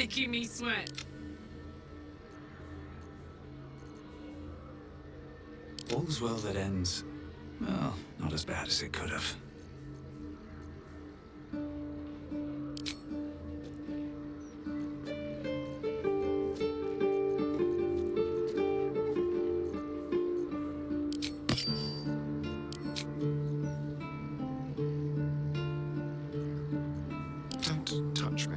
making me sweat. All's well that ends. Well, not as bad as it could have. Don't touch me.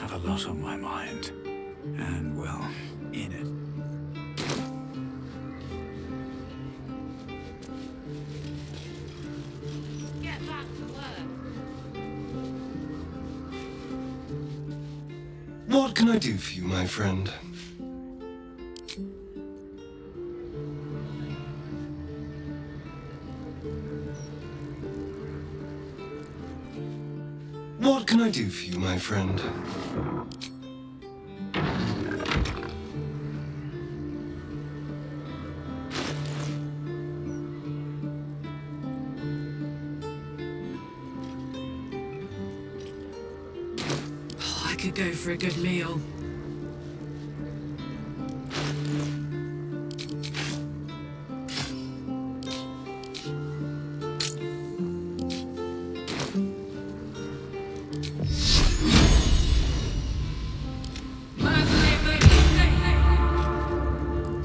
Have a lot on my mind. And, well, in it. Get back to work. What can I do for you, my friend? What can I do for you, my friend? Oh, I could go for a good meal.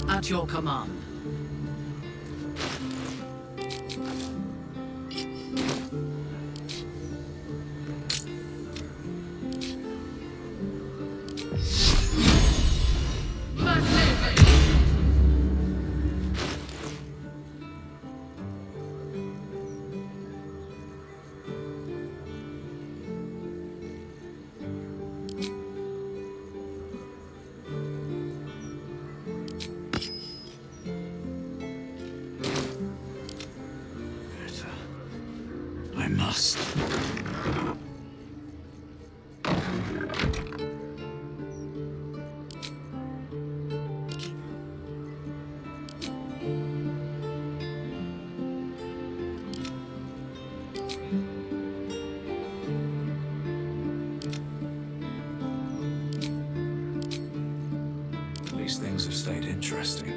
At your command. I must. At least things have stayed interesting.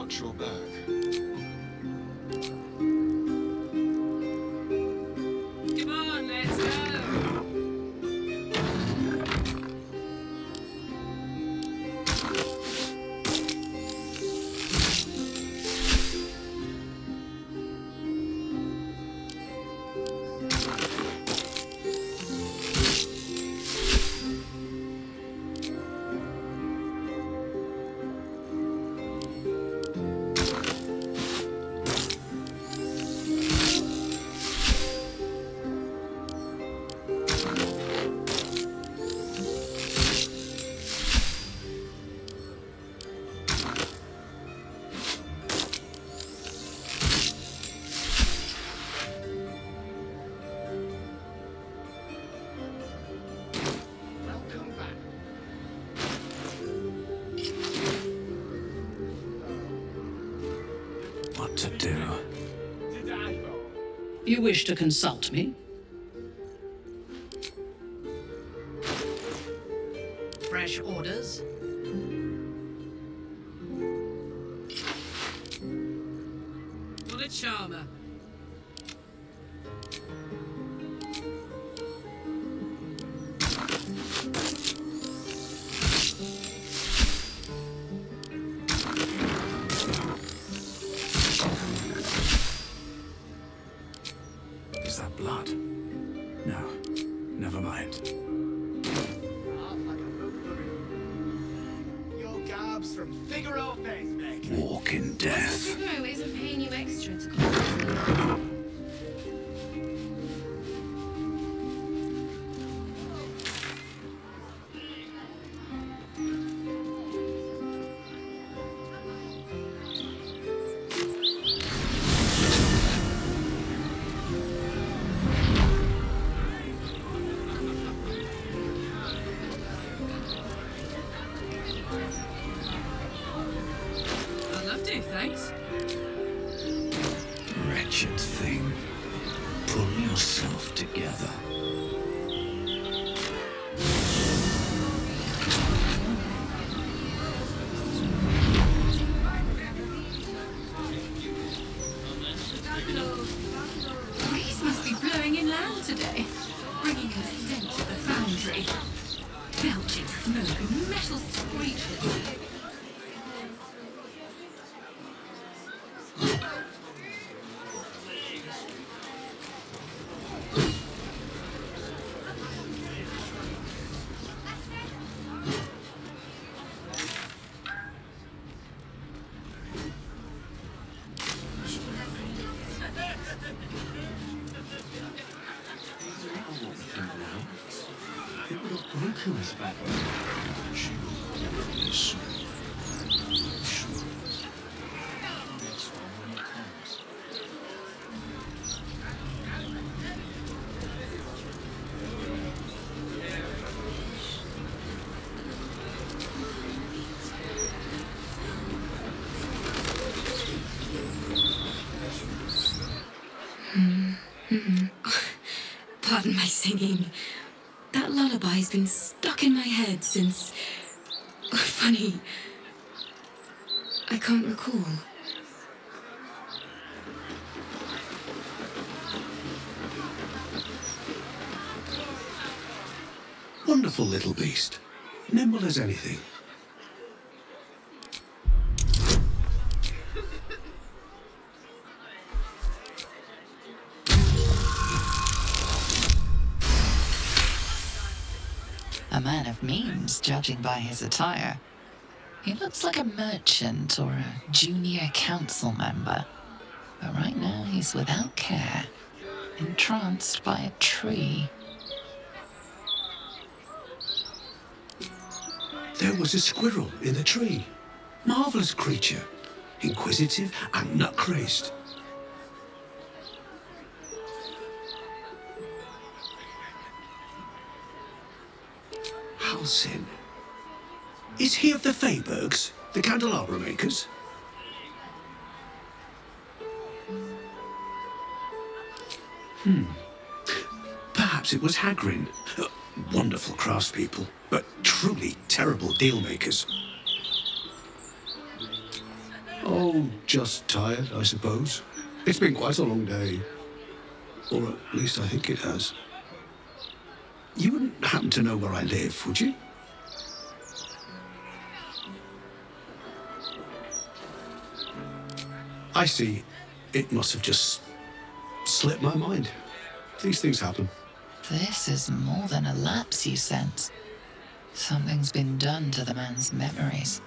Watch your back. Come on, let's go. What to do? You wish to consult me? Fresh orders? What a charmer. Is that blood? No. Never mind. Your gobs from Figaro face, mate. Walk in death. No, isn't paying you extra to call. I'd love to, thanks. Wretched thing. Pull yourself together. Breeze must be blowing in loud today, bringing in the stench of the foundry. Belching smoke and metal screeches. Pardon my singing. That lullaby's been stuck in my head since... Funny. I can't recall. Wonderful little beast. Nimble as anything. A man of means, judging by his attire. He looks like a merchant or a junior council member. But right now he's without care, entranced by a tree. There was a squirrel in the tree. Marvellous creature. Inquisitive and nut-crazed. Halsin. Is he of the Feybergs, the candelabra makers? Perhaps it was Hagrin. Wonderful craftspeople, but truly terrible deal makers. Oh, just tired, I suppose. It's been quite a long day. Or at least I think it has. You wouldn't happen to know where I live, would you? I see. It must have just slipped my mind. These things happen. This is more than a lapse, you sense. Something's been done to the man's memories.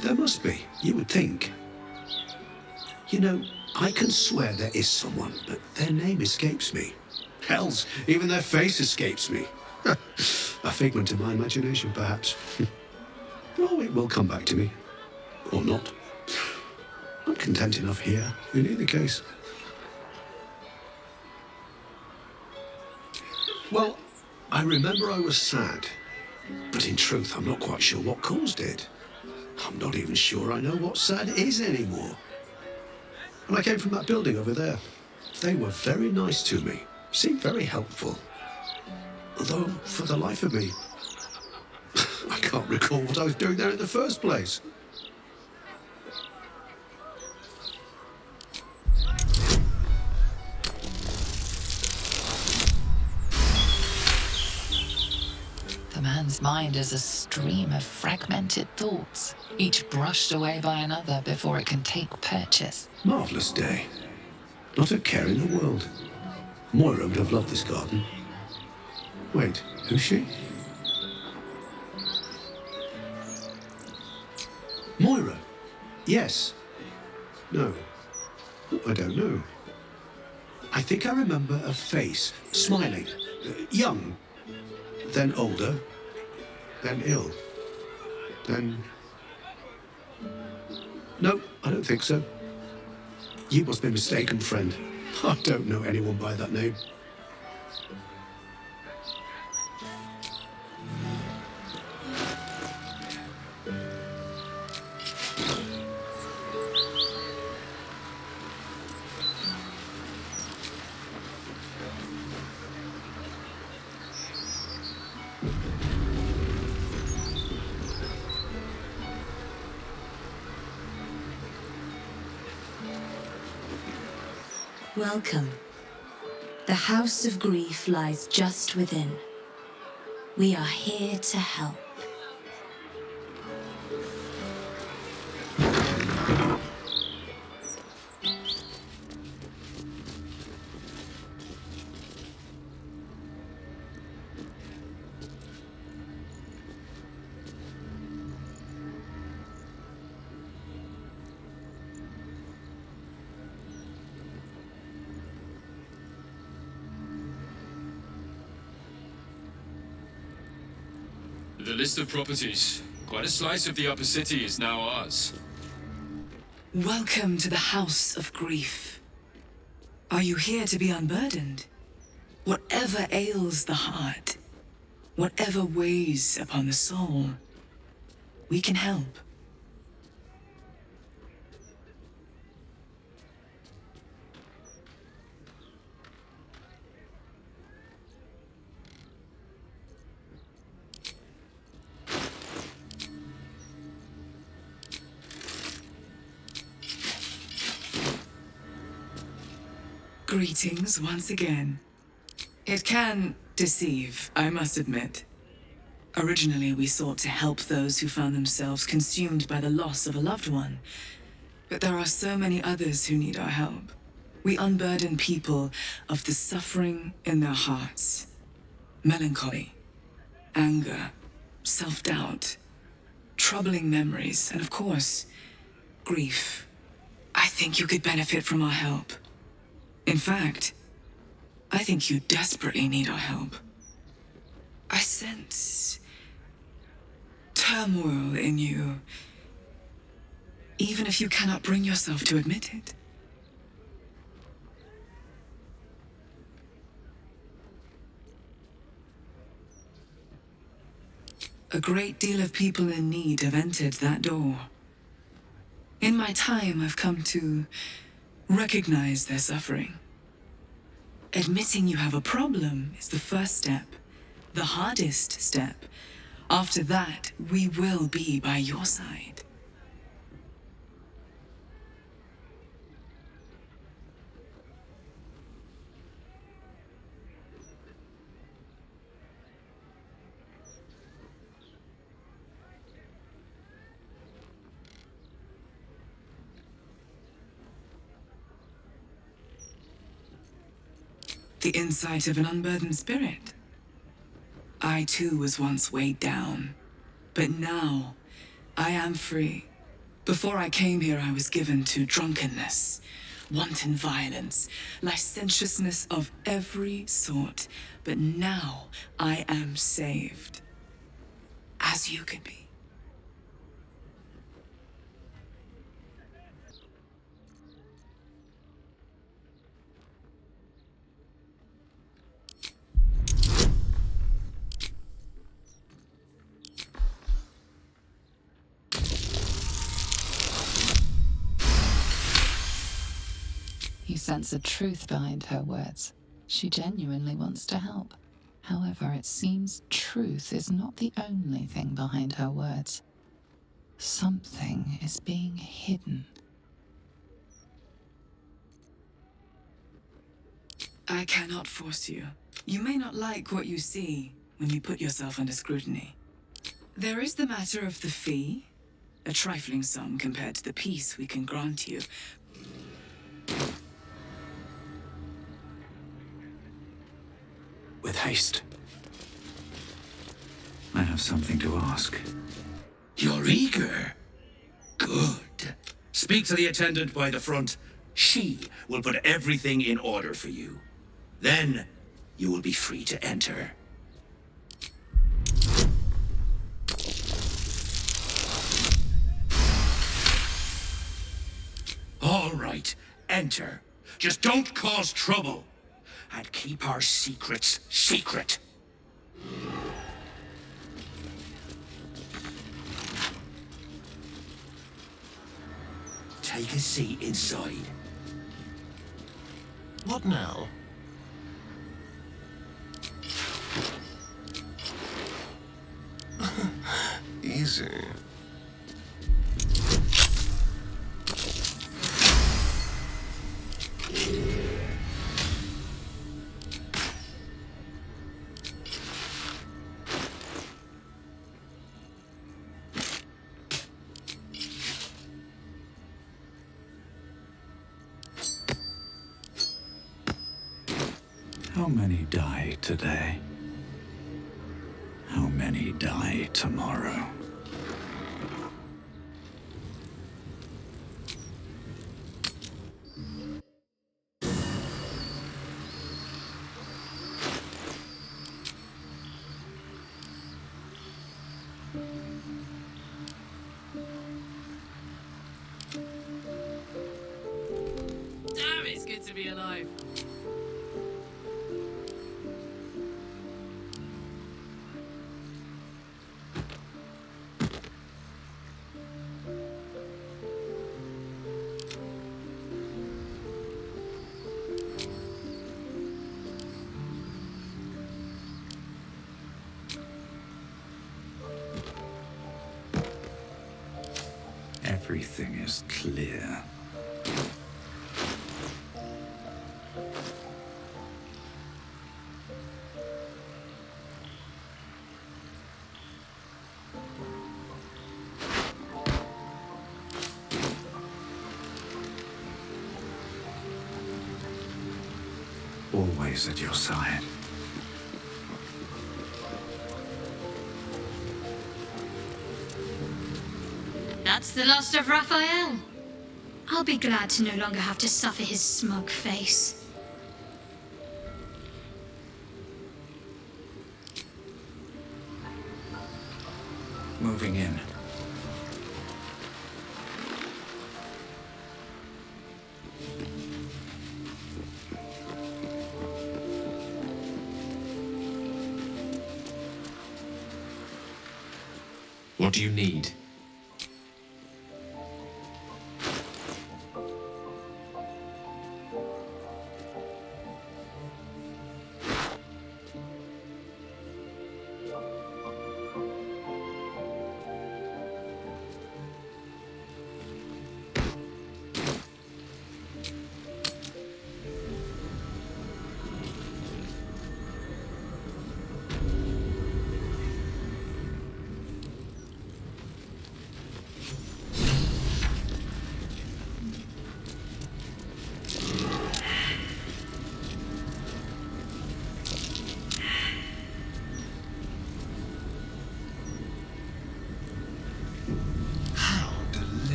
There must be, you would think. You know, I can swear there is someone, but their name escapes me. Hells, even their face escapes me. A figment of my imagination, perhaps. Oh, it will come back to me. Or not. I'm content enough here, in either case. Well, I remember I was sad. But in truth, I'm not quite sure what caused it. I'm not even sure I know what sad is anymore. And I came from that building over there. They were very nice to me. Seemed very helpful. Although, for the life of me, I can't recall what I was doing there in the first place. The man's mind is a stream of fragmented thoughts, each brushed away by another before it can take purchase. Marvellous day. Not a care in the world. Moira would have loved this garden. Wait, who's she? Moira? Yes. No. I don't know. I think I remember a face, smiling, young, then older, then ill, then... No, I don't think so. You must be mistaken, friend. I don't know anyone by that name. Welcome. The House of Grief lies just within. We are here to help. The list of properties. Quite a slice of the upper city is now ours. Welcome to the House of Grief. Are you here to be unburdened? Whatever ails the heart, whatever weighs upon the soul, we can help. Greetings once again. It can deceive, I must admit. Originally, we sought to help those who found themselves consumed by the loss of a loved one. But there are so many others who need our help. We unburden people of the suffering in their hearts. Melancholy, anger, self-doubt, troubling memories, and of course, grief. I think you could benefit from our help. In fact, I think you desperately need our help. I sense turmoil in you, even if you cannot bring yourself to admit it. A great deal of people in need have entered that door. In my time, I've come to recognize their suffering. Admitting you have a problem is the first step. The hardest step After that, we will be by your side. The insight of an unburdened spirit. I too was once weighed down, but now I am free. Before I came here, I was given to drunkenness, wanton violence, licentiousness of every sort, but now I am saved, as you could be. You sense a truth behind her words. She genuinely wants to help. However, it seems truth is not the only thing behind her words. Something is being hidden. I cannot force you. You may not like what you see when you put yourself under scrutiny. There is the matter of the fee, a trifling sum compared to the peace we can grant you. With haste. I have something to ask. You're eager. Good. Speak to the attendant by the front. She will put everything in order for you. Then, you will be free to enter. All right, enter. Just don't cause trouble. And keep our secrets secret. Take a seat inside. What now? Easy. How many die today? How many die tomorrow? Damn, it's good to be alive. Everything is clear. Always at your side. That's the last of Raphael. I'll be glad to no longer have to suffer his smug face. Moving in. What do you need?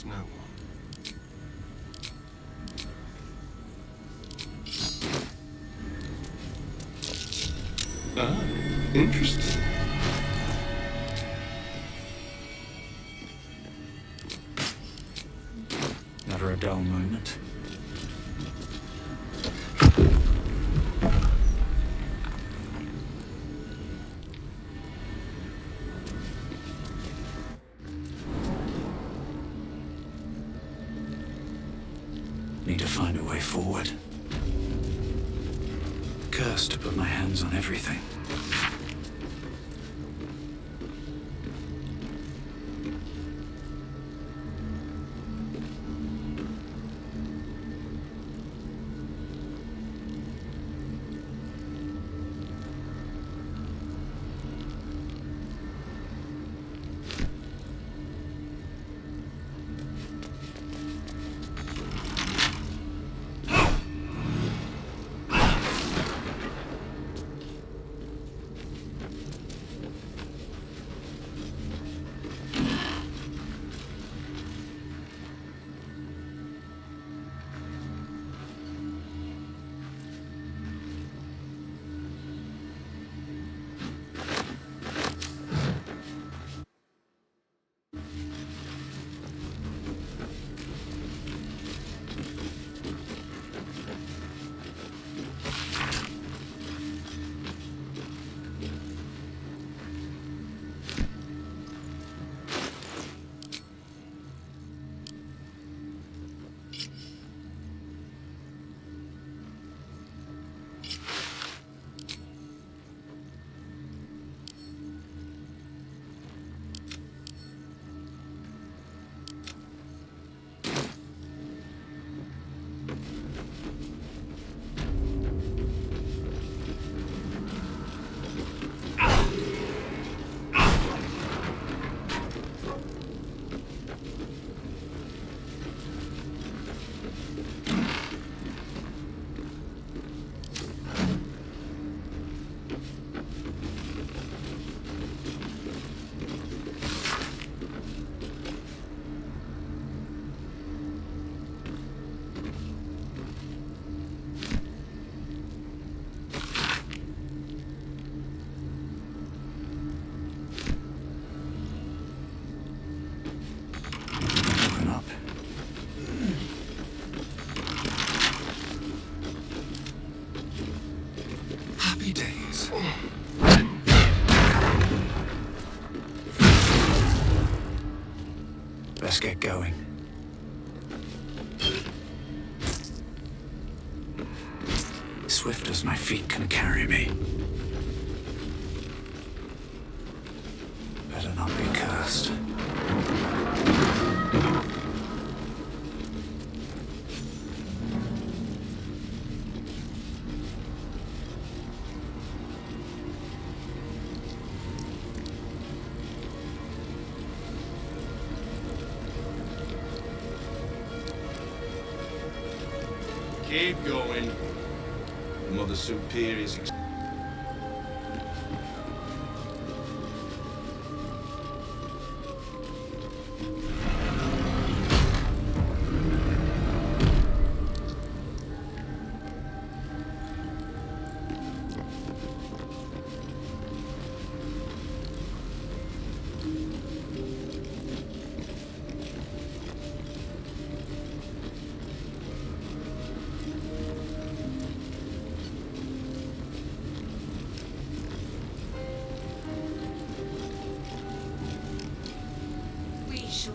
no one. Ah, interesting. Never a dull moment. Need to find a way forward. Cursed to put my hands on everything. Let's get going. Swift as my feet can carry me. Better not be cursed. Keep going. Mother Superior's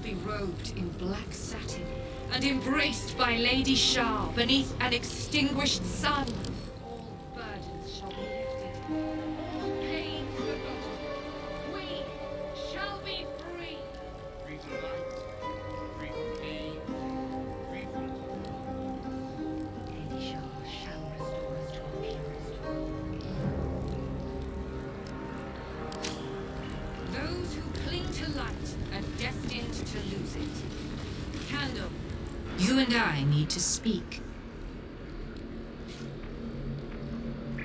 be robed in black satin and embraced by Lady Shah beneath an extinguished sun. All burdens shall be lifted, all pain forgotten. We shall be free. free from light, free from pain, free from Lady Shah shall restore us to our purest. Those who cling to light are destined to lose it. Candle, you and I need to speak.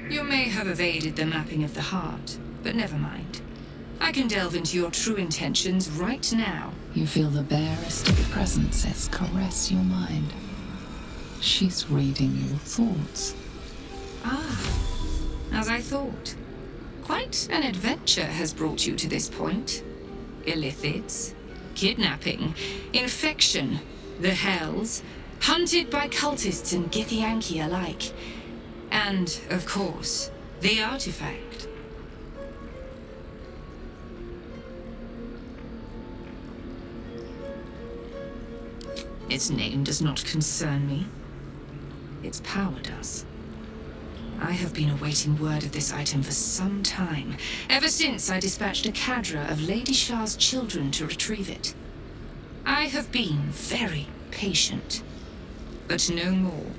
You may have evaded the mapping of the heart, but never mind. I can delve into your true intentions right now, You feel the barest of presences caress your mind. She's reading your thoughts. Ah, as I thought. Quite an adventure has brought you to this point. Illithids, kidnapping, infection, the Hells, hunted by cultists and Githyanki alike. And, of course, the artifact. Its name does not concern me. Its power does. I have been awaiting word of this item for some time, ever since I dispatched a cadre of Lady Shah's children to retrieve it. I have been very patient, but no more.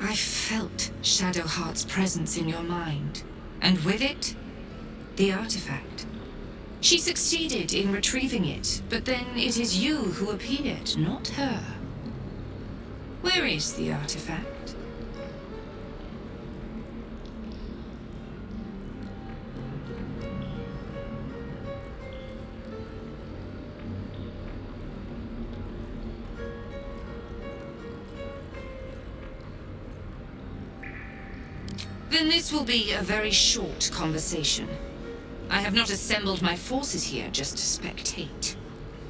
I felt Shadowheart's presence in your mind, and with it, the artifact. She succeeded in retrieving it, but then it is you who appeared, not her. Where is the artifact? Then this will be a very short conversation. I have not assembled my forces here just to spectate.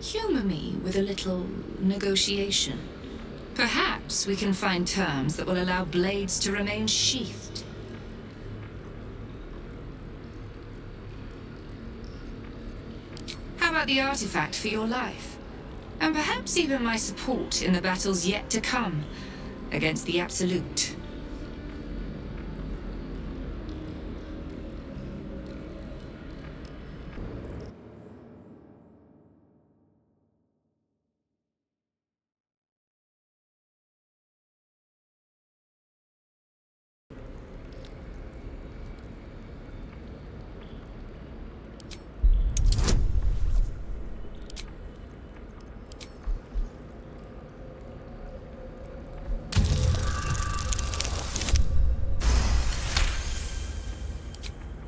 Humor me with a little negotiation. Perhaps we can find terms that will allow blades to remain sheathed. How about the artifact for your life? And perhaps even my support in the battles yet to come against the Absolute.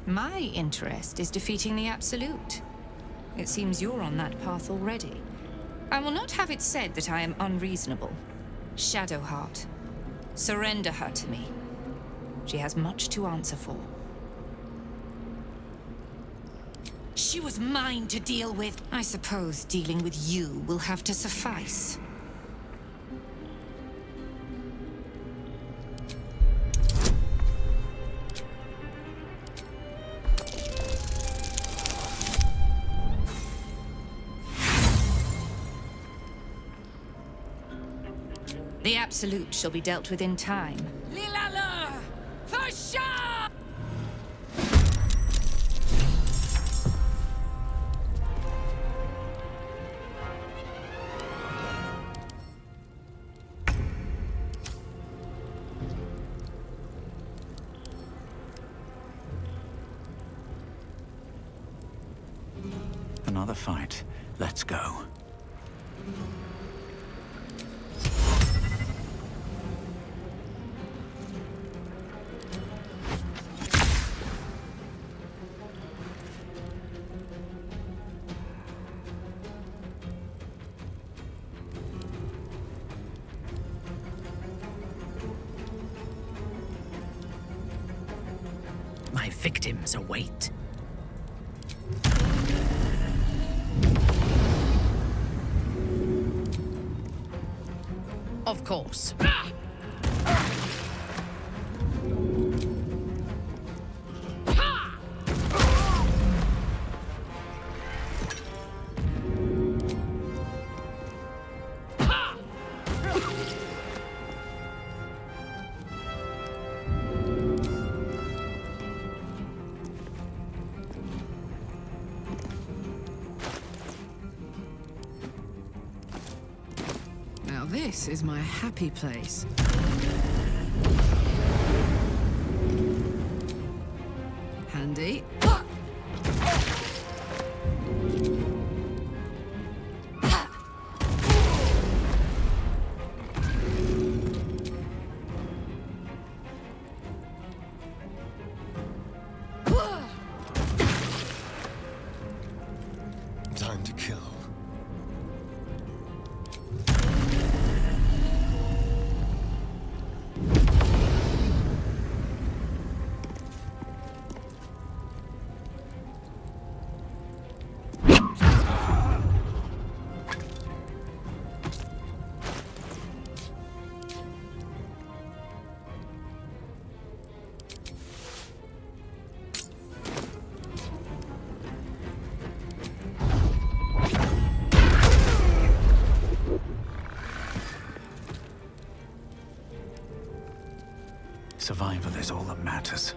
My interest is defeating the Absolute. It seems you're on that path already. I will not have it said that I am unreasonable. Shadowheart. Surrender her to me. She has much to answer for. She was mine to deal with. I suppose dealing with you will have to suffice. The Absolute shall be dealt with in time. Lilala! For sure! Another fight. Let's go. My victims await. Of course. Now this is my happy place. Handy. Time to kill. Survival is all that matters.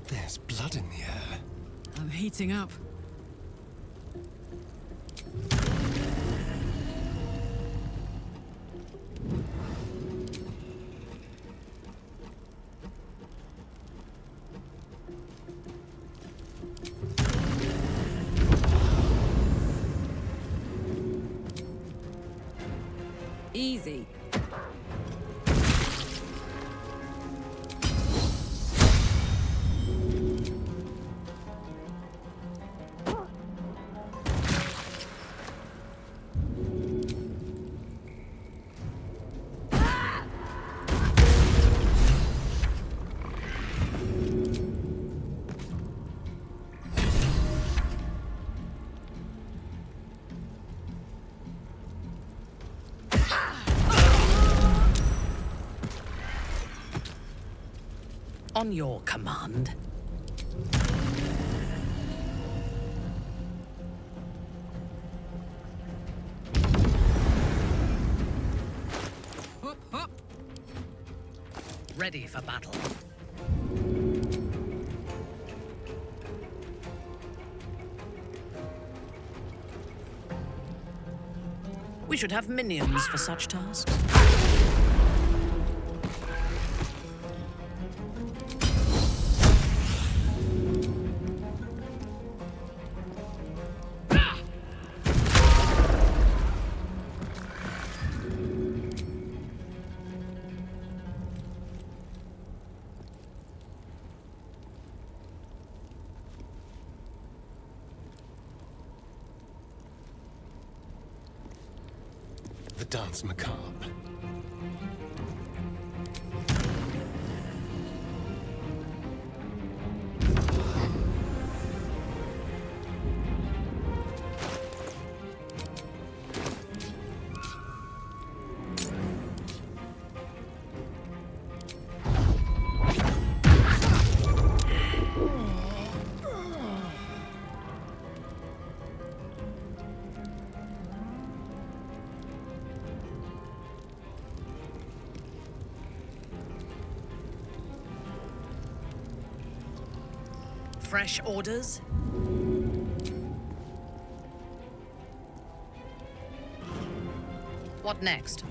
There's blood in the air. I'm heating up. Easy. On your command. Up, up. Ready for battle. We should have minions for such tasks. the dance macabre. Fresh orders? What next?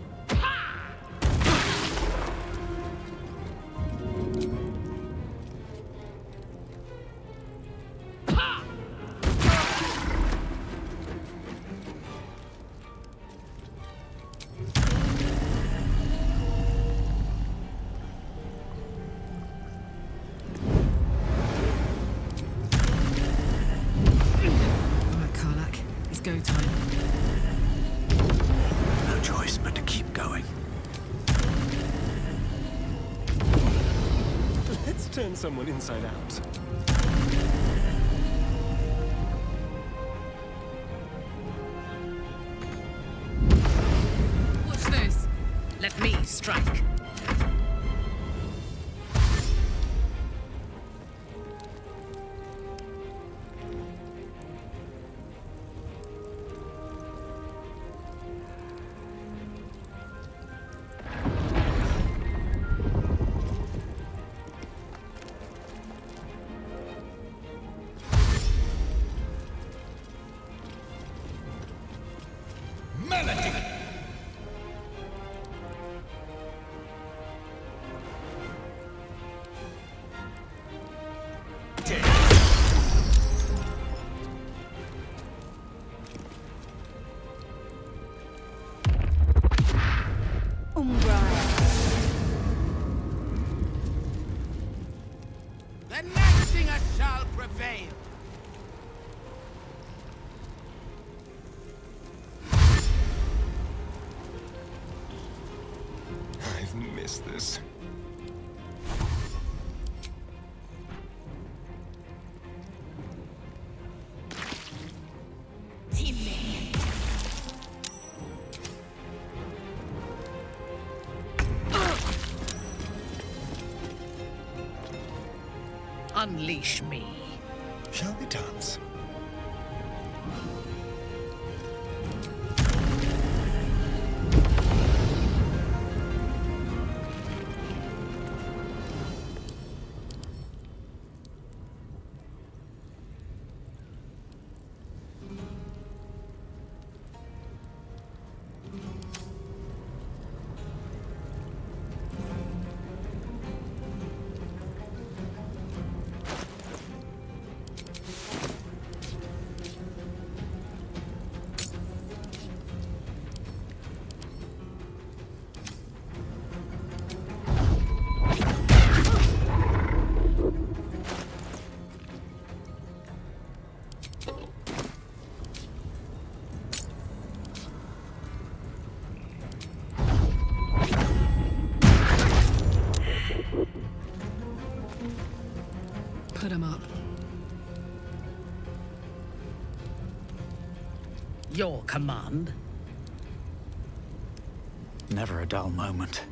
Go time. No choice but to keep going. Let's turn someone inside out. Watch this. Let me strike. The night singer shall prevail. I've missed this. Unleash me. Shall we dance? Put him up. Your command. Never a dull moment.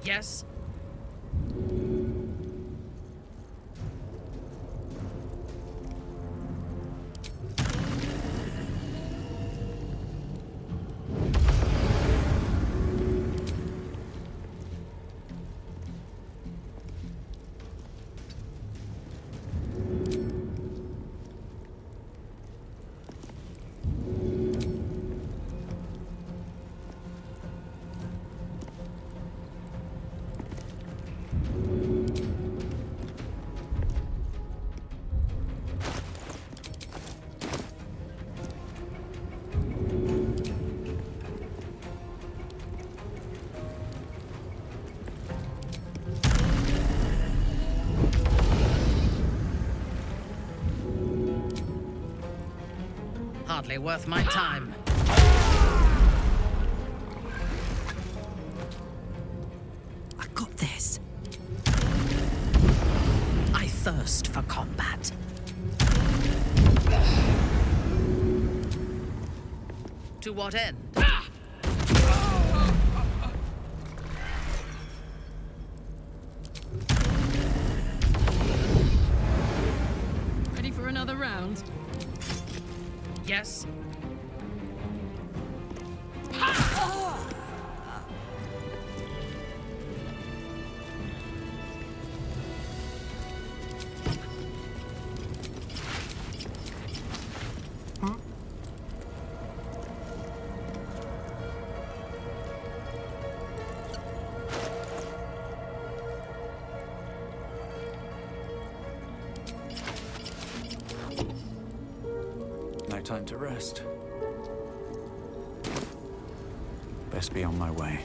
Yes? hardly worth my time. I got this. I thirst for combat. To what end? Ready for another round? Yes. No time to rest. Best be on my way.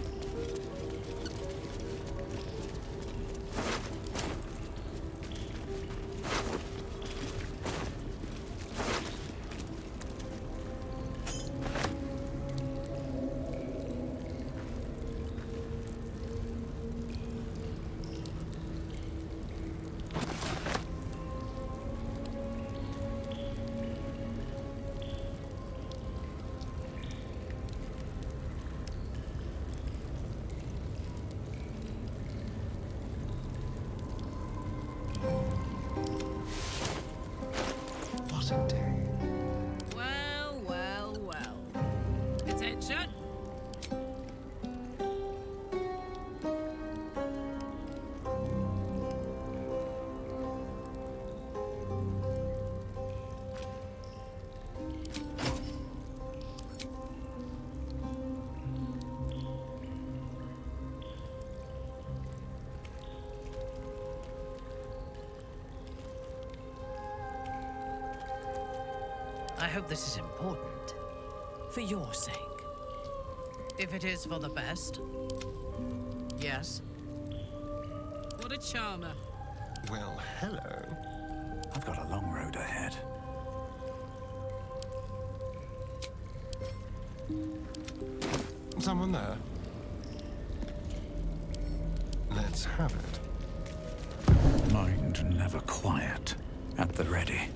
What a day. Well, well, well. Attention. I hope this is important. For your sake. If it is for the best. Yes. What a charmer. Well, hello. I've got a long road ahead. Someone there? Let's have it. Mind never quiet. At the ready.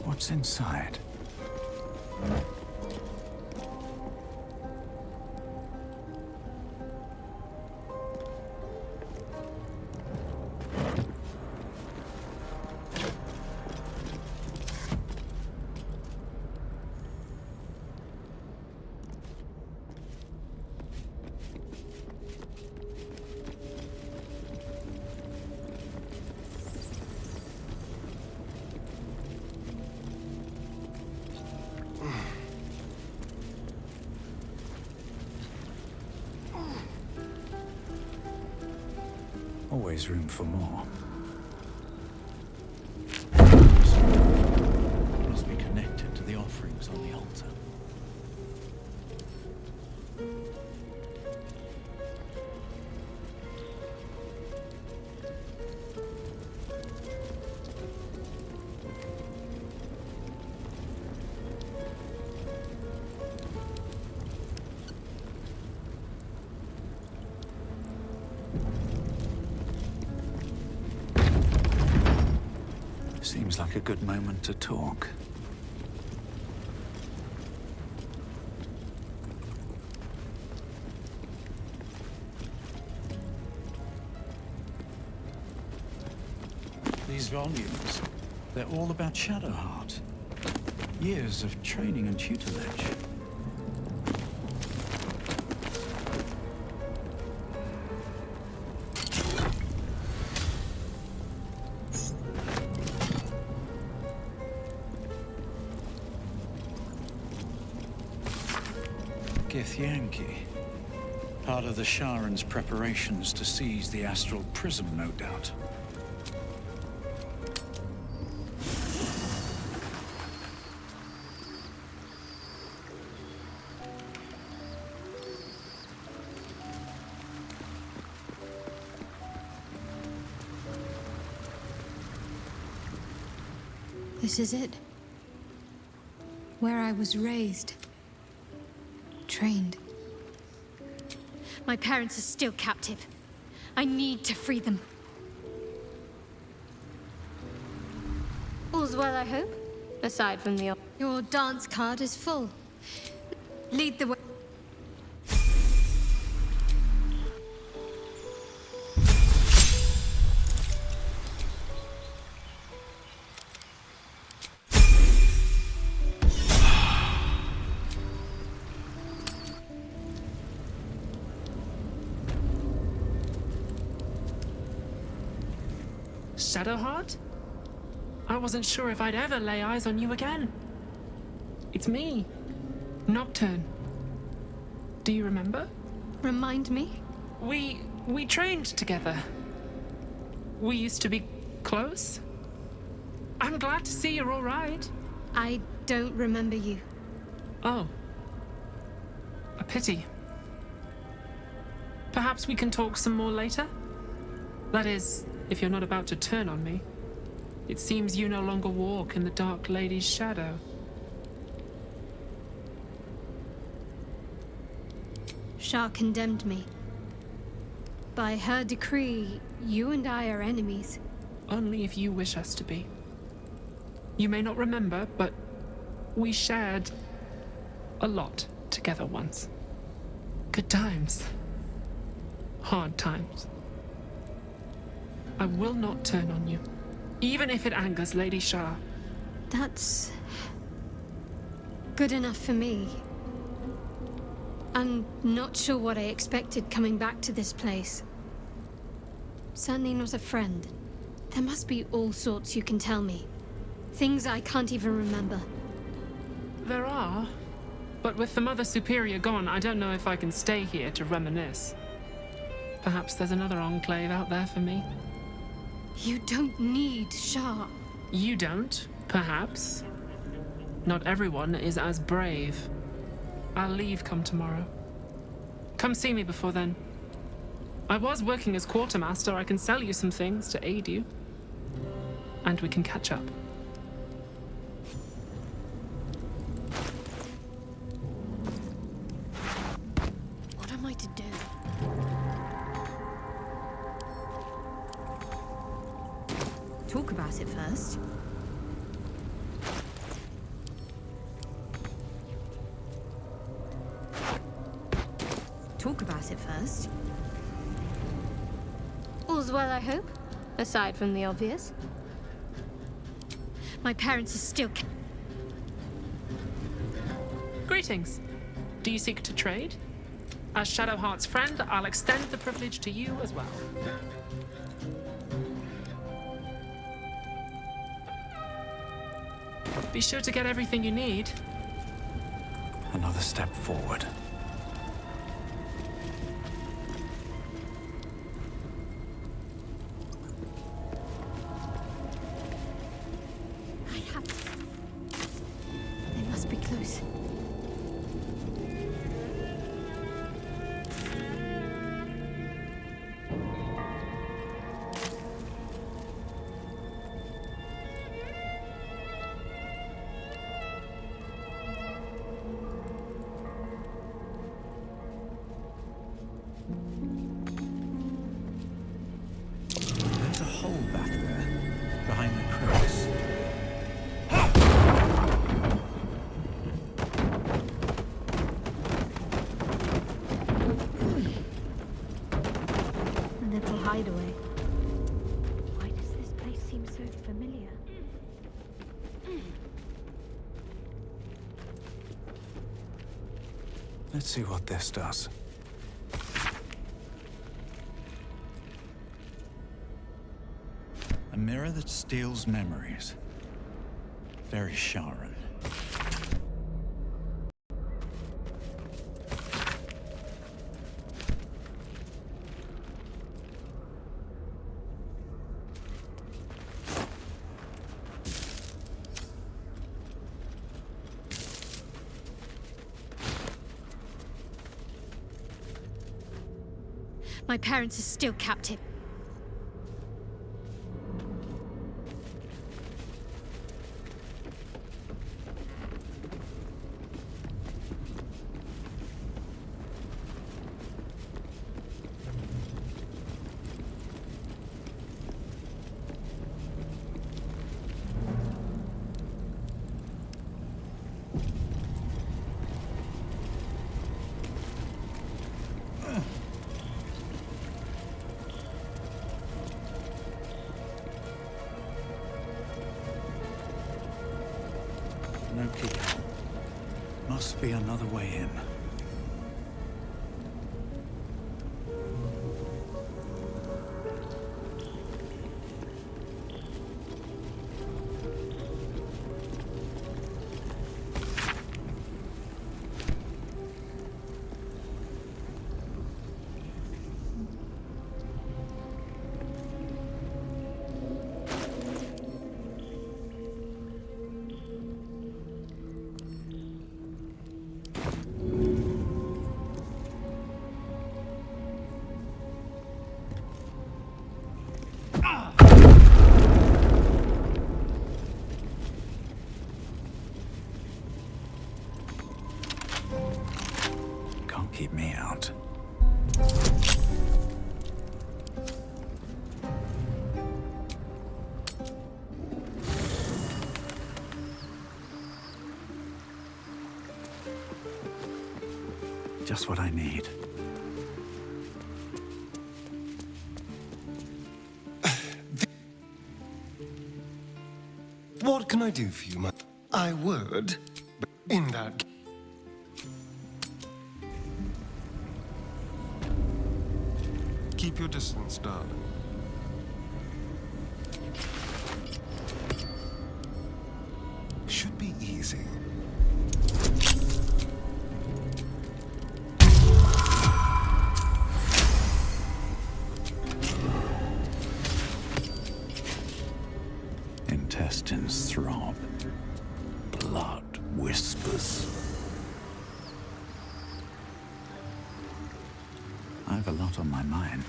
What's inside? Always room for more. Must be connected to the offerings on the altar. Seems like a good moment to talk. These volumes, they're all about Shadowheart. Years of training and tutelage. Yankee. Part of the Sharan's preparations to seize the astral prism, no doubt. This is it. Where I was raised. Trained. My parents are still captive. I need to free them. All's well, I hope? Aside from the... Your dance card is full. Lead the way. Shadowheart? I wasn't sure if I'd ever lay eyes on you again. It's me, Nocturne. Do you remember? Remind me? We trained together. We used to be close. I'm glad to see you're all right. I don't remember you. Oh. A pity. Perhaps we can talk some more later? That is, if you're not about to turn on me. It seems you no longer walk in the Dark Lady's shadow. Shah condemned me. By her decree, you and I are enemies. Only if you wish us to be. You may not remember, but we shared a lot together once. Good times. Hard times. I will not turn on you, even if it angers Lady Shah. That's good enough for me. I'm not sure what I expected coming back to this place. Certainly not a friend. There must be all sorts you can tell me. Things I can't even remember. There are, but with the Mother Superior gone, I don't know if I can stay here to reminisce. Perhaps there's another enclave out there for me. You don't need Shah. You don't, perhaps. Not everyone is as brave. I'll leave come tomorrow. Come see me before then. I was working as quartermaster. I can sell you some things to aid you. And we can catch up. What am I to do? Talk about it first. Talk about it first. All's well, I hope? Aside from the obvious. My parents are still... Greetings. Do you seek to trade? As Shadowheart's friend, I'll extend the privilege to you as well. Be sure to get everything you need. Another step forward. They must be close. There's a hole back there, behind the cracks. A little hideaway. Why does this place seem so familiar? Let's see what this does. A mirror that steals memories. Very Sharon. My parents are still captive. must be another way in. Can't keep me out. Just what I need. What can I do for you, I would, but in that... Keep your distance, darling. Should be easy. Intestines throb. Blood whispers. I have a lot on my mind.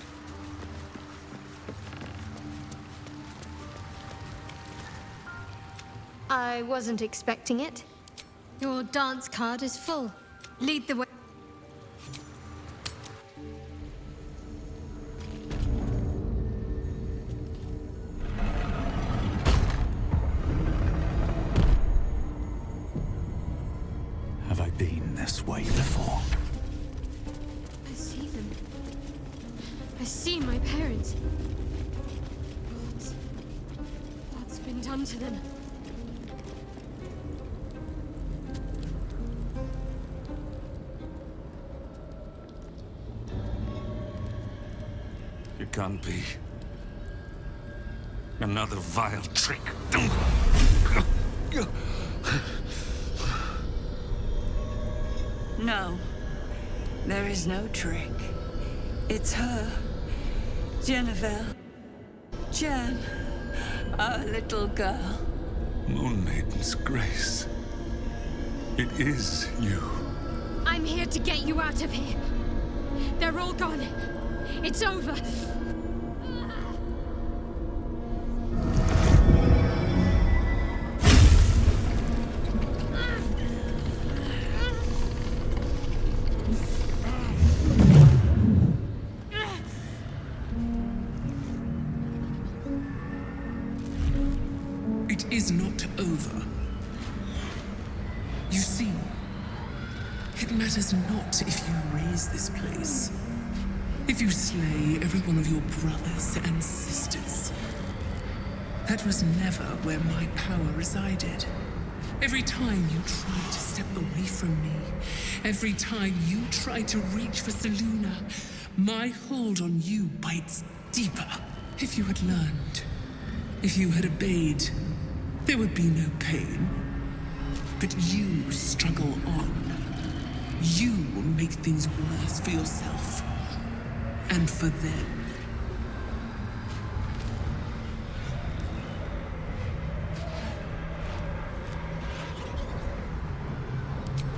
I wasn't expecting it. Your dance card is full. Lead the way. Have I been this way before? I see them. I see my parents. What's been done to them? It can't be. Another vile trick. No. There is no trick. It's her. Jennifer. Jen. Our little girl. Moon Maiden's grace. It is you. I'm here to get you out of here. They're all gone. It's over. It is not over. You see, it matters not if you raise this place. If you slay every one of your brothers and sisters. That was never where my power resided. Every time you tried to step away from me, every time you tried to reach for Selûne, my hold on you bites deeper. If you had learned, if you had obeyed, there would be no pain. But you struggle on. You will make things worse for yourself. And for them.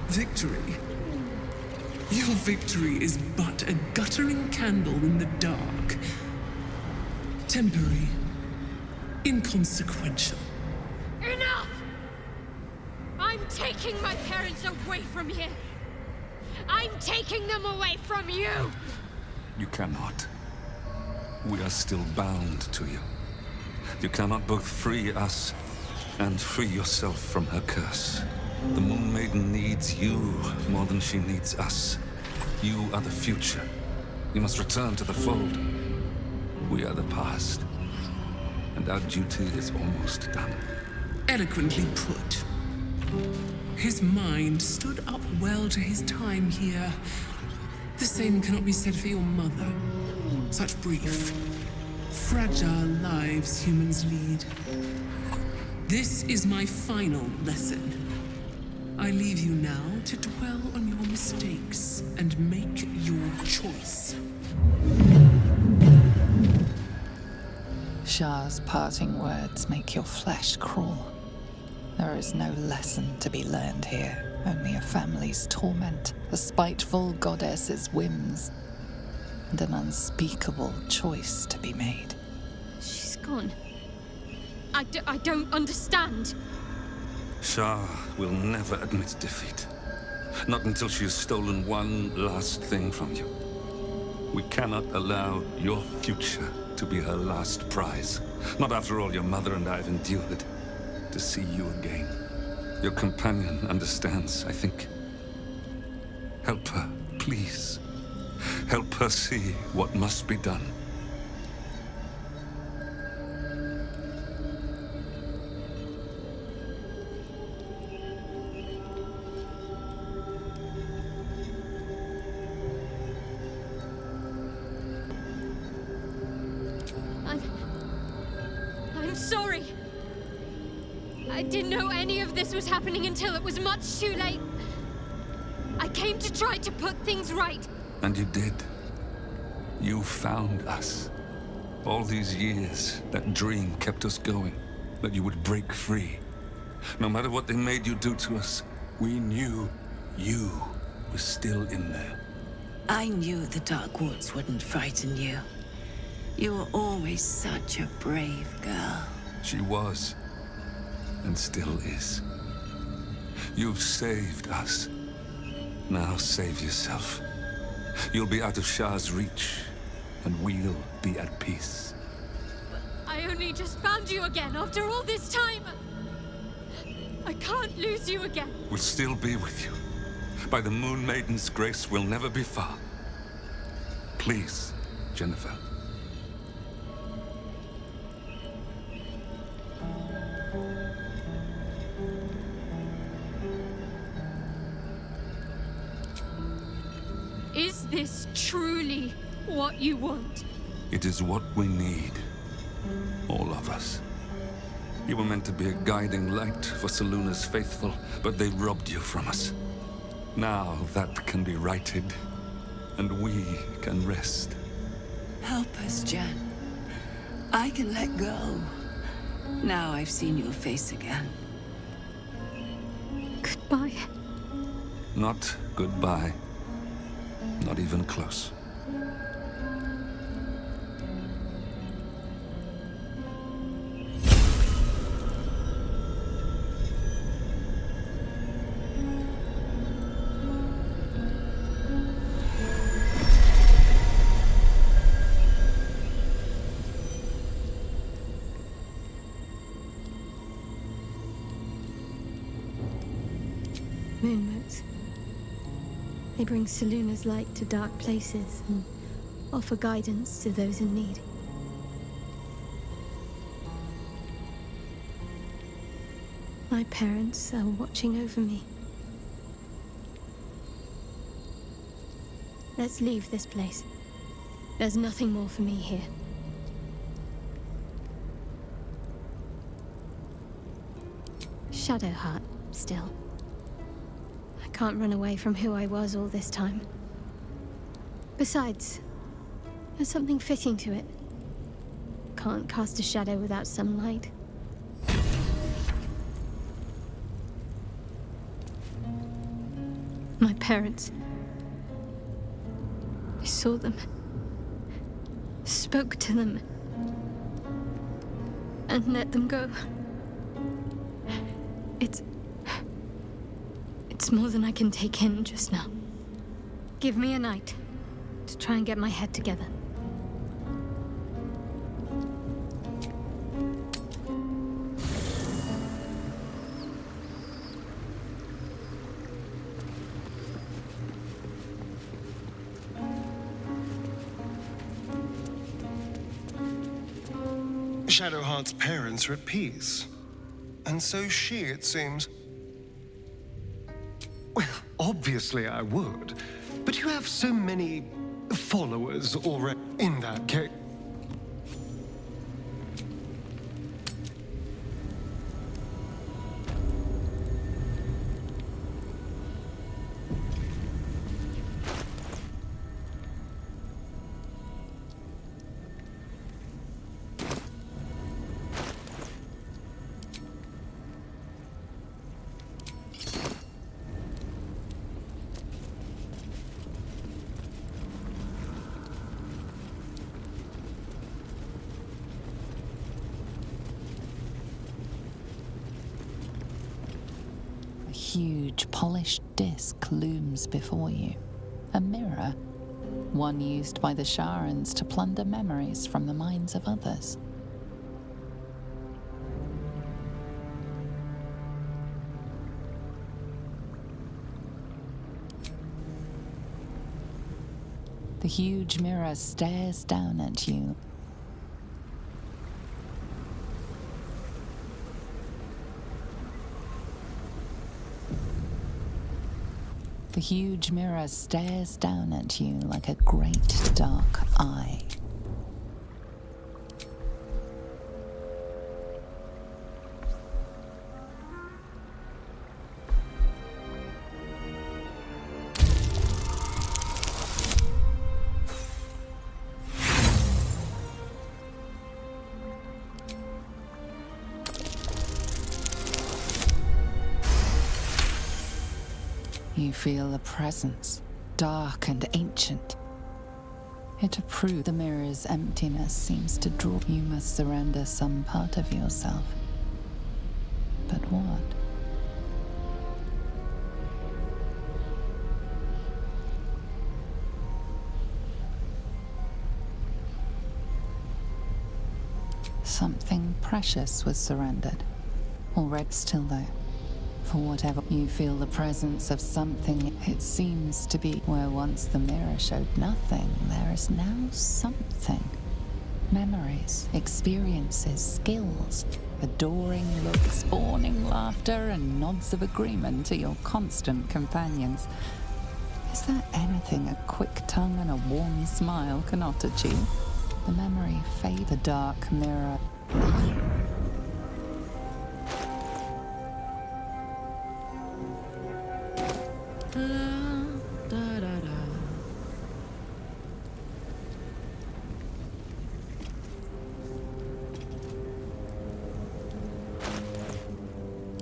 Victory. Your victory is but a guttering candle in the dark. Temporary. Inconsequential. Enough! I'm taking my parents away from here. I'm taking them away from you! You cannot. We are still bound to you. You cannot both free us and free yourself from her curse. The Moon Maiden needs you more than she needs us. You are the future. You must return to the fold. We are the past. And our duty is almost done. Eloquently put. His mind stood up well to his time here. The same cannot be said for your mother. Such brief, fragile lives humans lead. This is my final lesson. I leave you now to dwell on your mistakes and make your choice. Shah's parting words make your flesh crawl. There is no lesson to be learned here, only a family's torment, a spiteful goddess's whims, and an unspeakable choice to be made. She's gone. I don't understand. Shah will never admit defeat. Not until she has stolen one last thing from you. We cannot allow your future to be her last prize. Not after all your mother and I have endured. To see you again. Your companion understands, I think. Help her, please. Help her see what must be done. I'm sorry. I didn't know any of this was happening until it was much too late. I came to try to put things right. And you did. You found us. All these years, that dream kept us going. That you would break free. No matter what they made you do to us, we knew you were still in there. I knew the Dark Woods wouldn't frighten you. You were always such a brave girl. She was. And still is. You've saved us. Now save yourself. You'll be out of Shah's reach, and we'll be at peace. I only just found you again after all this time. I can't lose you again. We'll still be with you. By the Moon Maiden's grace, we'll never be far. Please, Jennifer. Is this truly what you want? It is what we need. All of us. You were meant to be a guiding light for Seluna's faithful, but they robbed you from us. Now that can be righted, and we can rest. Help us, Jen. I can let go. Now I've seen your face again. Goodbye. Not goodbye. Not even close. Moonmotes. They bring Seluna's light to dark places and offer guidance to those in need. My parents are watching over me. Let's leave this place. There's nothing more for me here. Shadowheart, still. I can't run away from who I was all this time. Besides, there's something fitting to it. Can't cast a shadow without some light. My parents. I saw them. Spoke to them. And let them go. It's more than I can take in just now. Give me a night to try and get my head together. Shadowheart's parents are at peace. And so she, it seems. Obviously I would. But you have so many followers already in that case. A huge, polished disc looms before you. A mirror, one used by the Sharans to plunder memories from the minds of others. The huge mirror stares down at you. The huge mirror stares down at you like a great dark eye. You feel a presence, dark and ancient. It approves the mirror's emptiness seems to draw. You must surrender some part of yourself. But what? Something precious was surrendered, already still there. For whatever, you feel the presence of something. It seems to be where once the mirror showed nothing, there is now something. Memories, experiences, skills, adoring looks, spawning laughter, and nods of agreement to your constant companions. Is there anything a quick tongue and a warm smile cannot achieve? The memory fades, the dark mirror.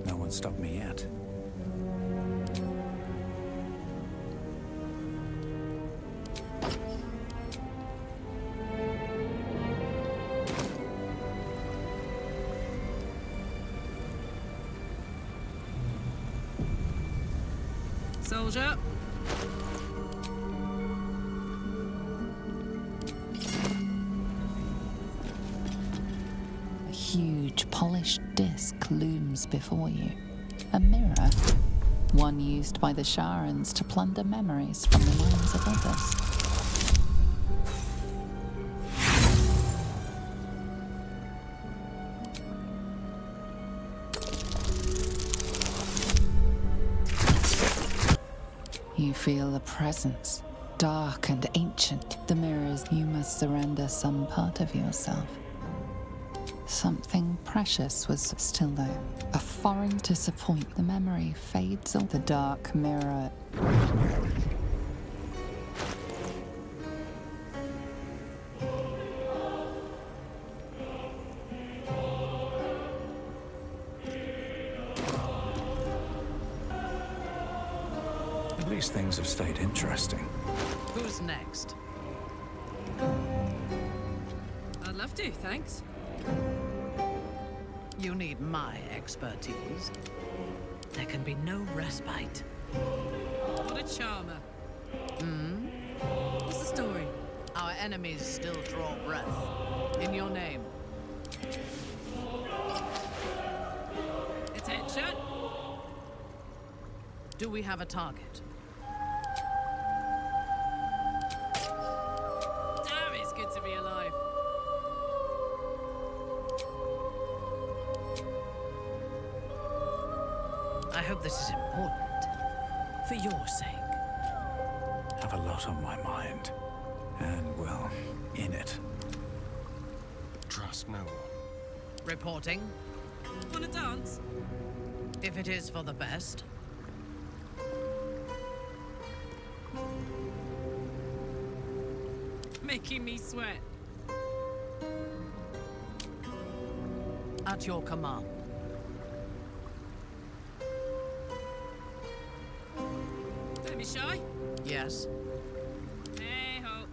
No one stopped me yet. Soldier. A huge, polished disc looms before you. A mirror, one used by the Sharans to plunder memories from the minds of others. You feel a presence, dark and ancient. The mirrors, you must surrender some part of yourself. Something precious was still there. A foreign disappointment. The memory fades on the dark mirror. At least things have stayed interesting. Who's next? I'd love to, thanks. You need my expertise. There can be no respite. What a charmer. What's the story? Our enemies still draw breath. In your name. Attention! Do we have a target? Damn, it's good to be alive. I hope this is important. For your sake. Have a lot on my mind. And, well, in it. Trust no one. Reporting. Wanna dance? If it is for the best. Making me sweat. At your command. Don't be shy. Yes. Hey ho.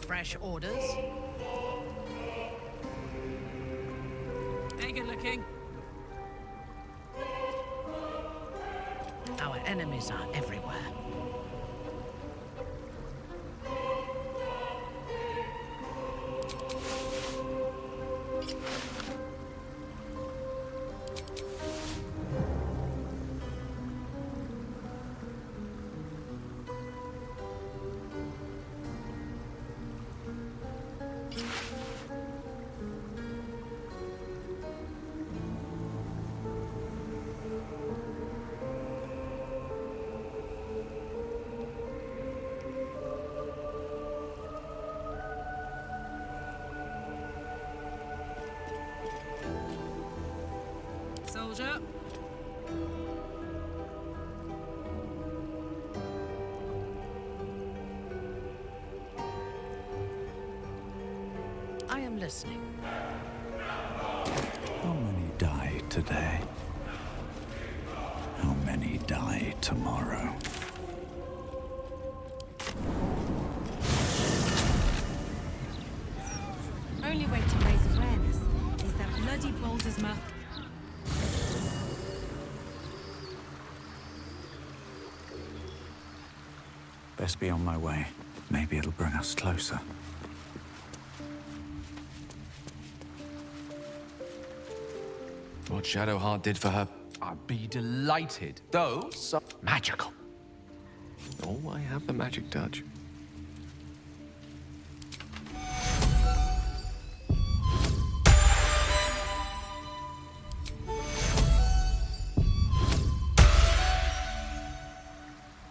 Fresh orders. Hey, good looking. Our enemies are everywhere. Soldier. I am listening. How many die today? How many die tomorrow? Only way to raise awareness is that bloody Baldur's mouth. Best be on my way. Maybe it'll bring us closer. What Shadowheart did for her, I'd be delighted. Though, so magical. Oh, I have the magic touch.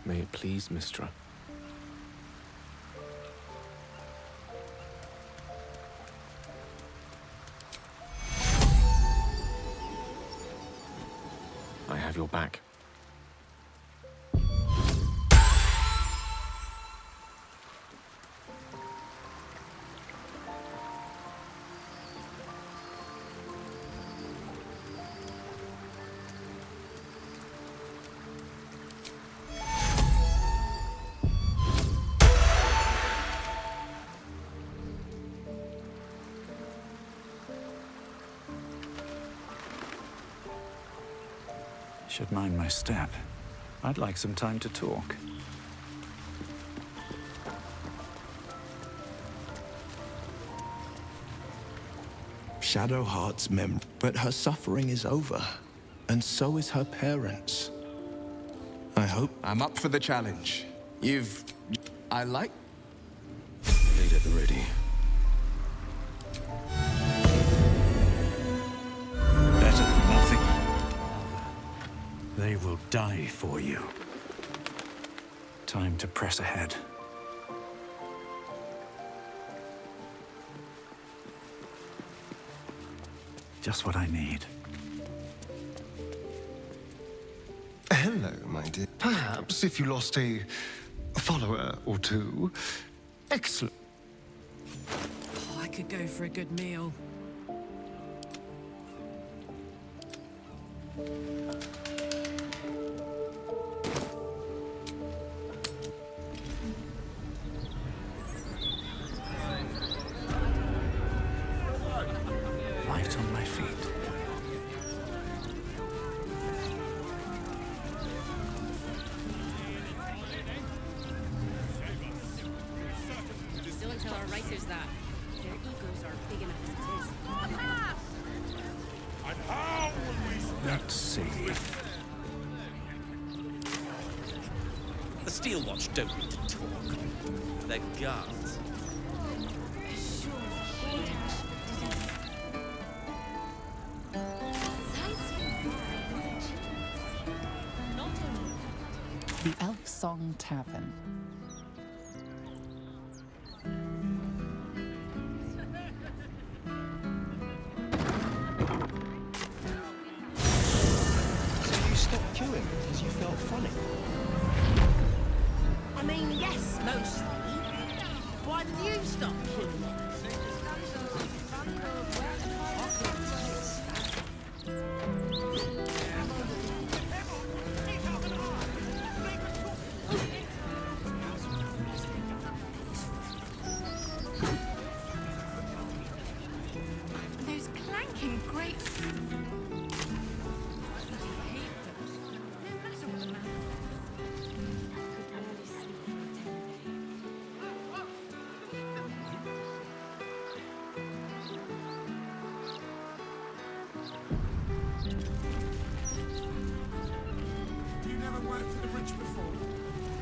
May it please, Mistra. I have your back. Should mind my step. I'd like some time to talk. Shadowheart's memory, but her suffering is over, and so is her parents. I hope I'm up for the challenge. I like. Blade at the ready. Better than nothing. They will die for you. Time to press ahead. Just what I need. Hello, my dear. Perhaps if you lost a follower or two. Excellent. Oh, I could go for a good meal. Light on my feet. Don't tell our writers that. Their egos are big enough as it is. Let's see. The Steel Watch don't need to talk. They're guards. The Elf Song Tavern. So you stopped queuing because you felt funny? I mean, yes, mostly. Why did you stop queuing? Those clanking great. You never worked for the rich before.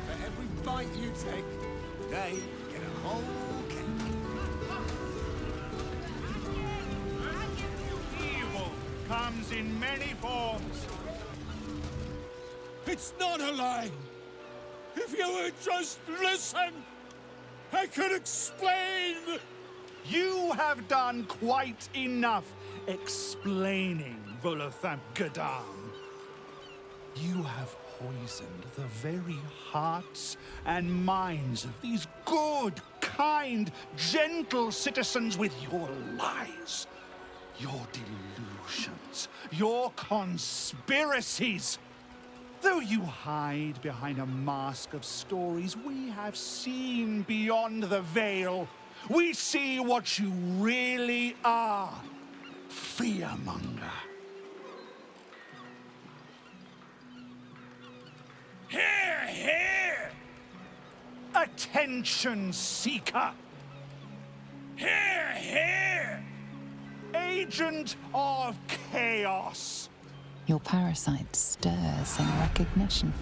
For every bite you take, they get a whole cake. Evil comes in many forms. It's not a lie. If you would just listen, I could explain. You have done quite enough explaining, Volo. You have poisoned the very hearts and minds of these good, kind, gentle citizens with your lies, your delusions, your conspiracies. Though you hide behind a mask of stories, we have seen beyond the veil. We see what you really are. Fearmonger. Here, here! Attention seeker! Here, here! Agent of chaos! Your parasite stirs in recognition.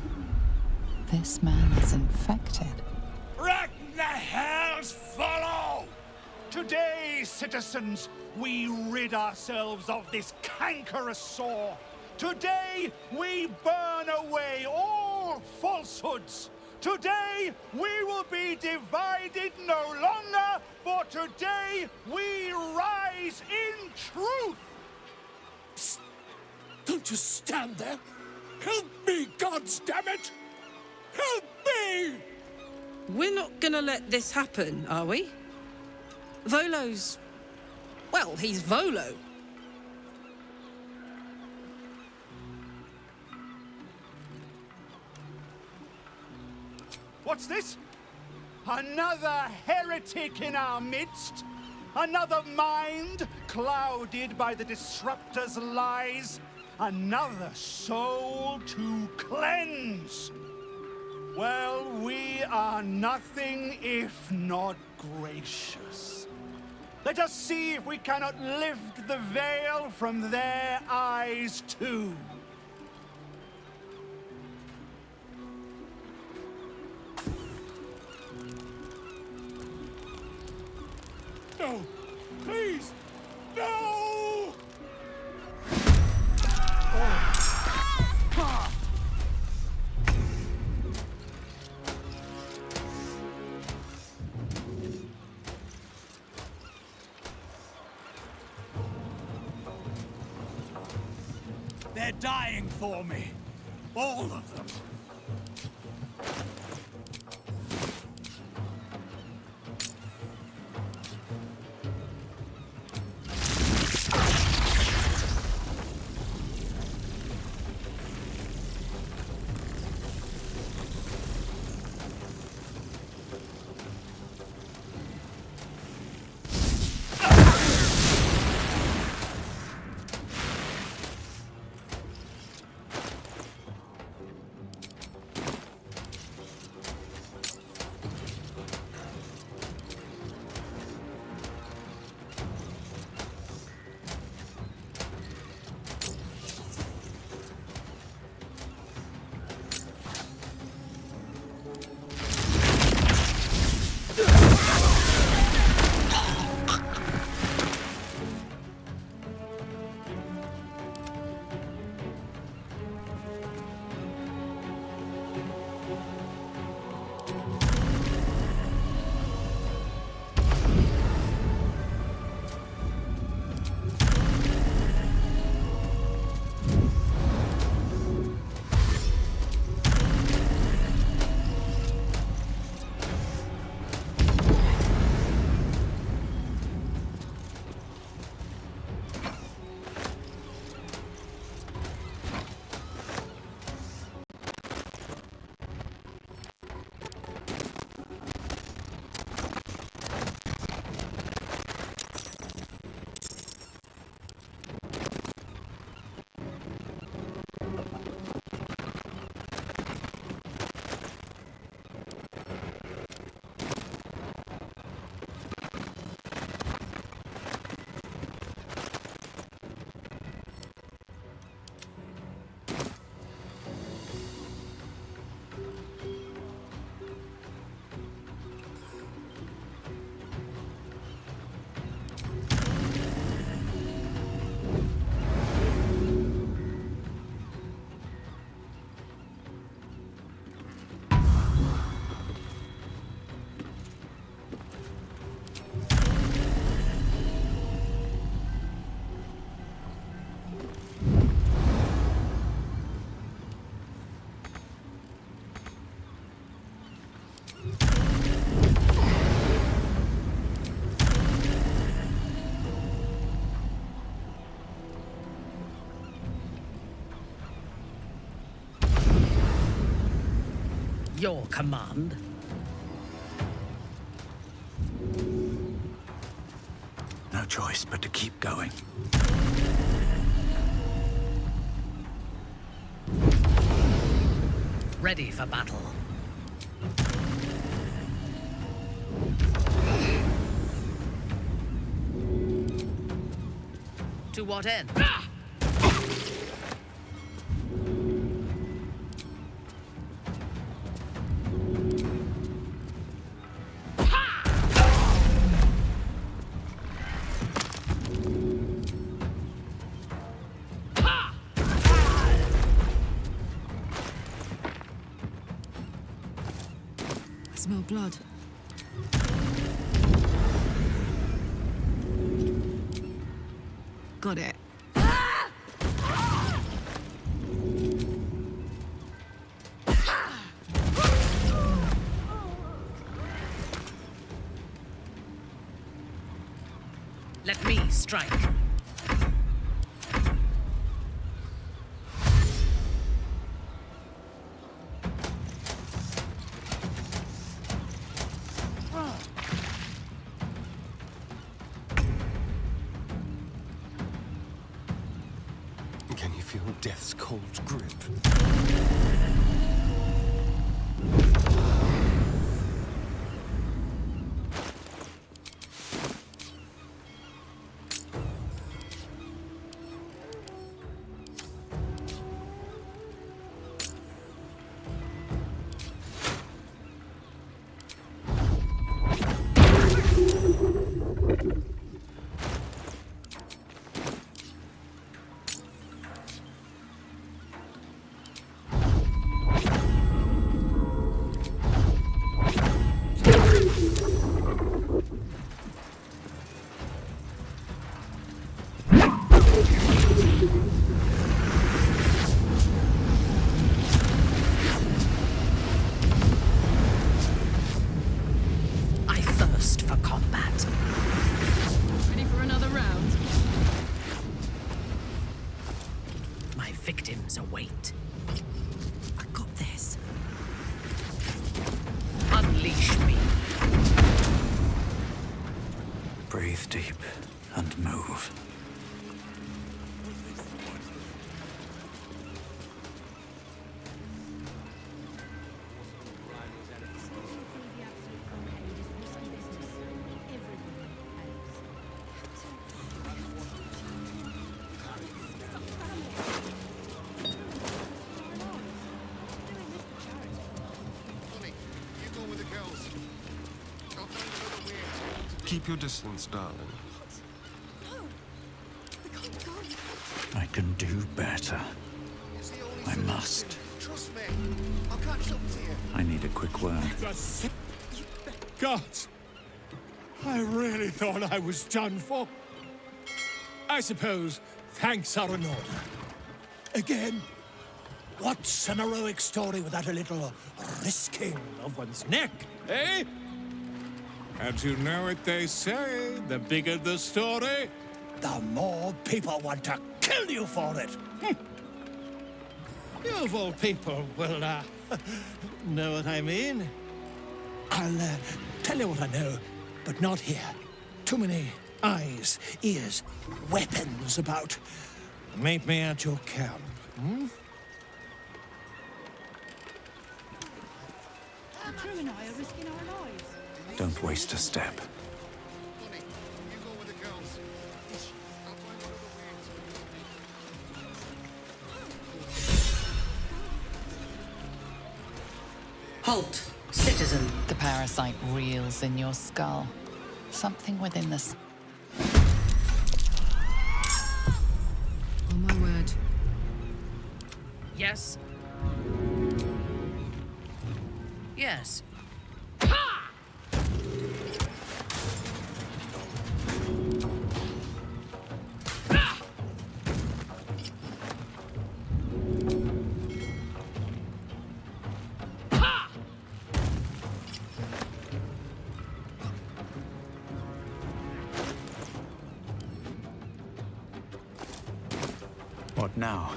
This man is infected. Hell's Volo! Today, citizens, we rid ourselves of this cankerous sore. Today, we burn away all falsehoods. Today, we will be divided no longer, for today, we rise in truth. Psst. Don't just stand there. Help me, goddammit! Help me! We're not gonna let this happen, are we? Volo's... well, he's Volo. What's this? Another heretic in our midst? Another mind clouded by the disruptor's lies? Another soul to cleanse? Well, we are nothing if not gracious. Let us see if we cannot lift the veil from their eyes too. No! Please! No! They're dying for me. All of them. your command. No choice but to keep going. Ready for battle. To what end? I smell blood. Got it. Let me strike. Can you feel death's cold grip? I thirst for combat. Ready for another round? My victims await. I got this. Unleash me. Breathe deep and move. Keep your distance, darling. I can do better. I must. Trust me. I'll catch up to you. I need a quick word. God, I really thought I was done for. I suppose thanks are in order. Again, what's an heroic story without a little risking of one's neck, eh? And you know what they say, the bigger the story, the more people want to kill you for it. You of all people will, know what I mean? I'll, tell you what I know, but not here. Too many eyes, ears, weapons about. Meet me at your camp, hmm? The crew and I are risking our lives. Don't waste a step. Halt, citizen. The parasite reels in your skull. Something within this. On my word. Yes. Yes. What now?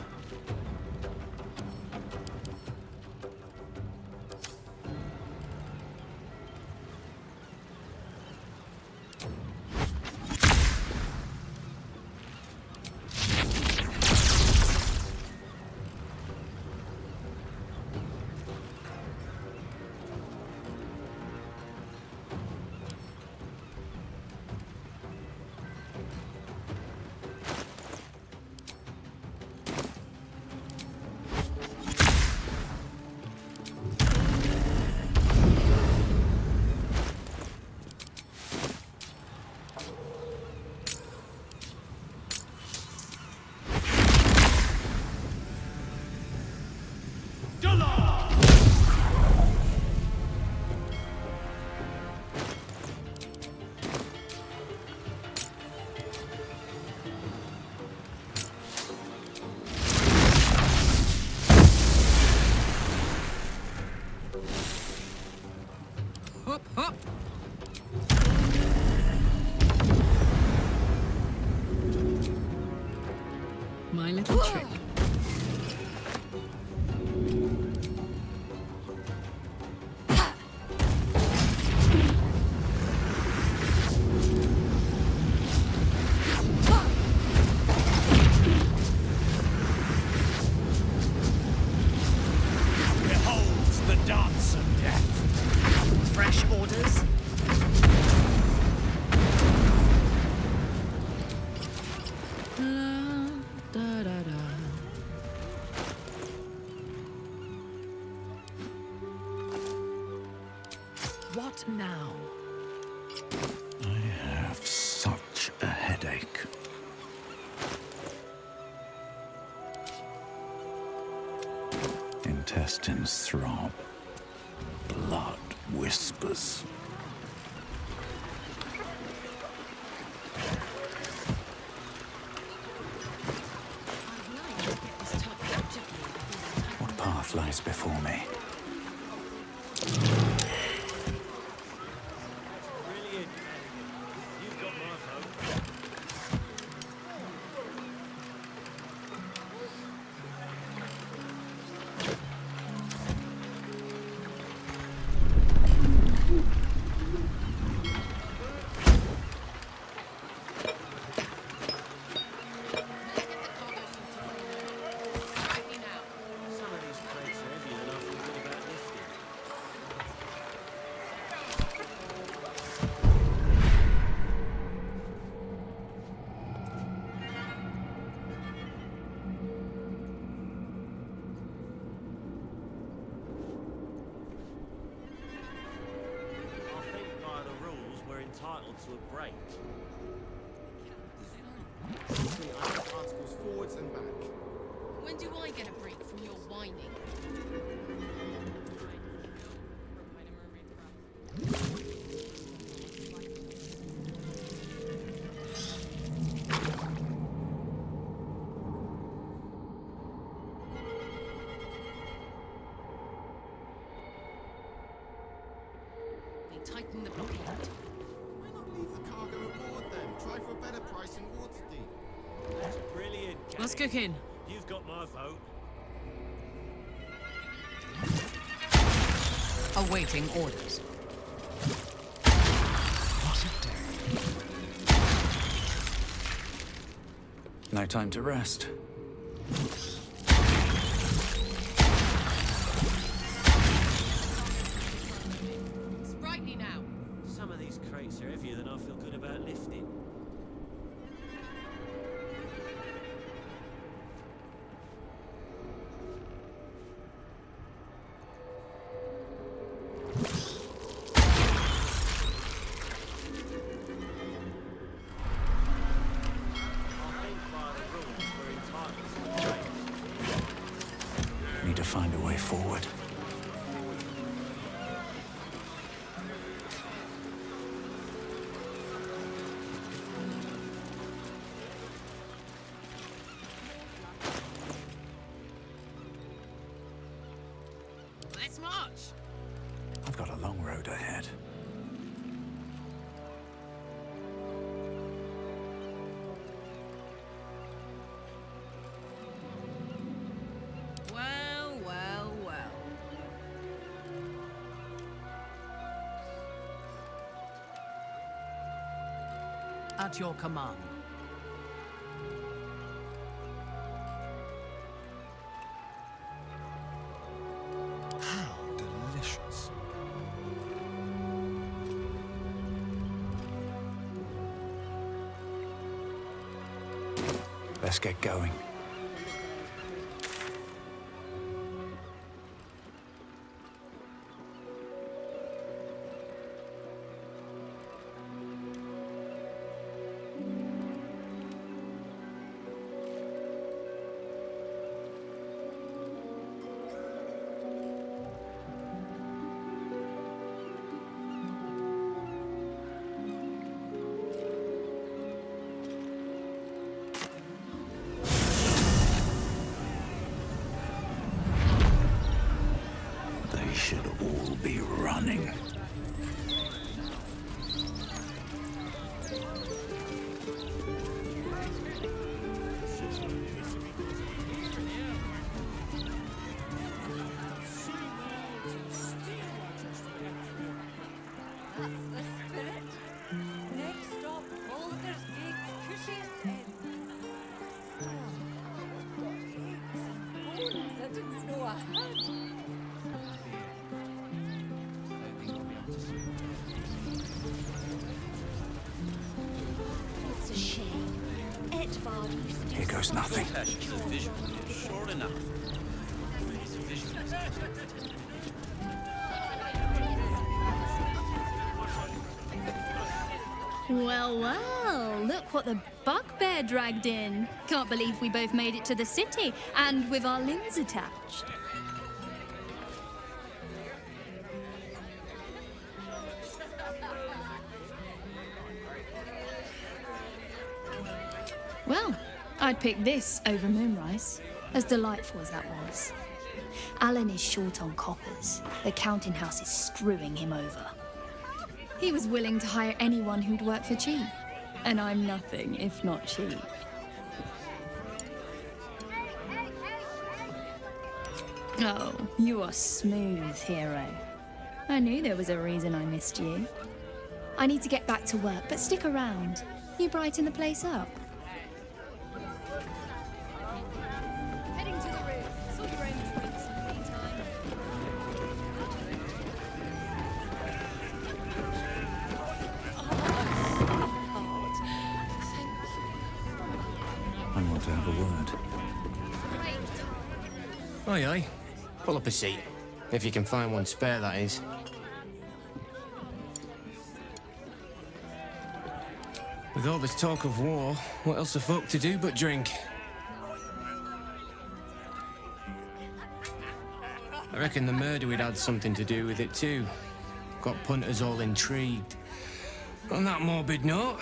hop, hop. My little trick. Behold the dance of death. Fresh orders? Da, da, da. What now? I have such a headache. Intestines throb. Blood whispers. What path lies before me? Brilliant. You've got my vote. Some of these crates are heavier than I feel good about lifting. I think by the rules we're entitled to a break. I have articles forwards and back. When do I get a break from your whining? They tighten the blockade. Why not leave the cargo aboard then? Try for a better price in Waterdeep. That's brilliant, Let's Kenny. cook in. You've got my vote. Awaiting orders. What a day. No time to rest. Sprightly now. Some of these crates are heavier than I feel good about lifting. I think by the rules we're entitled to a break. Need to find a way forward. Let's march. I've got a long road ahead. Well, well, well. At your command. How delicious. Let's get going. They should all be running. Here goes nothing. Sure enough. Well, well, look what the bugbear dragged in. Can't believe we both made it to the city, and with our limbs attached. Well, I'd pick this over Moonrise, as delightful as that was. Alan is short on coppers. The counting house is screwing him over. He was willing to hire anyone who'd work for cheap. And I'm nothing if not cheap. Oh, you are smooth, hero. I knew there was a reason I missed you. I need to get back to work, but stick around. You brighten the place up. Heading to the roof. Saw your own drinks in the meantime. I want to have a word. Aye, aye. Pull up a seat. If you can find one spare, that is. With all this talk of war, what else are folk to do but drink? I reckon the murder we'd had something to do with it too. Got punters all intrigued. On that morbid note,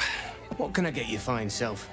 what can I get you fine self?